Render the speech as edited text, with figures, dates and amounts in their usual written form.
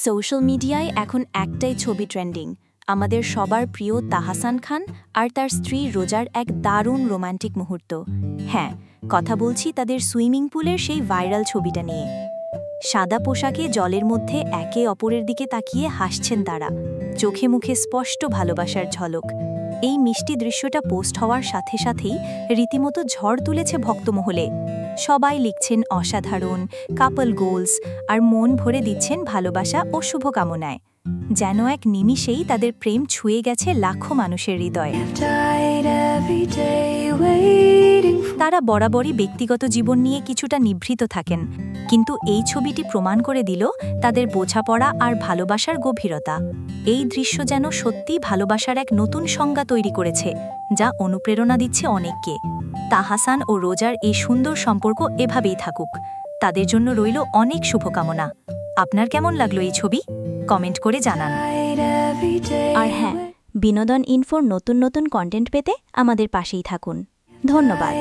Social মিডিয়ায় এখন একটাই ছবি ট্রেন্ডিং, আমাদের সবার প্রিয় তাহসান খান আর তার স্ত্রী রোজার এক দারুণ রোমান্টিক মুহূর্ত। হ্যাঁ, কথা বলছি তাদের সুইমিং পুলের সেই ভাইরাল ছবিটা নিয়ে। সাদা পোশাকে জলের মধ্যে একে অপরের দিকে তাকিয়ে হাসছেন তারা, চোখে মুখে স্পষ্ট ভালোবাসার ঝলক। এই মিষ্টি দৃশ্যটা পোস্ট হওয়ার সাথে সাথেই রীতিমতো ঝড় তুলেছে ভক্তমহলে। সবাই লিখছেন অসাধারণ, কাপল গোলস, আর মন ভরে দিচ্ছেন ভালোবাসা ও শুভকামনায়। যেন এক নিমিষেই তাদের প্রেম ছুঁয়ে গেছে লাখো মানুষের হৃদয়ে। তারা বরাবরই ব্যক্তিগত জীবন নিয়ে কিছুটা নিভৃত থাকেন, কিন্তু এই ছবিটি প্রমাণ করে দিল তাদের বোঝাপড়া আর ভালোবাসার গভীরতা। এই দৃশ্য যেন সত্যিই ভালোবাসার এক নতুন সংজ্ঞা তৈরি করেছে, যা অনুপ্রেরণা দিচ্ছে অনেককে। তাহসান ও রোজার এই সুন্দর সম্পর্ক এভাবেই থাকুক, তাদের জন্য রইল অনেক শুভকামনা। আপনার কেমন লাগলো এই ছবি? কমেন্ট করে জানান। আর হ্যাঁ, বিনোদন ইনফোর নতুন নতুন কন্টেন্ট পেতে আমাদের পাশেই থাকুন। ধন্যবাদ।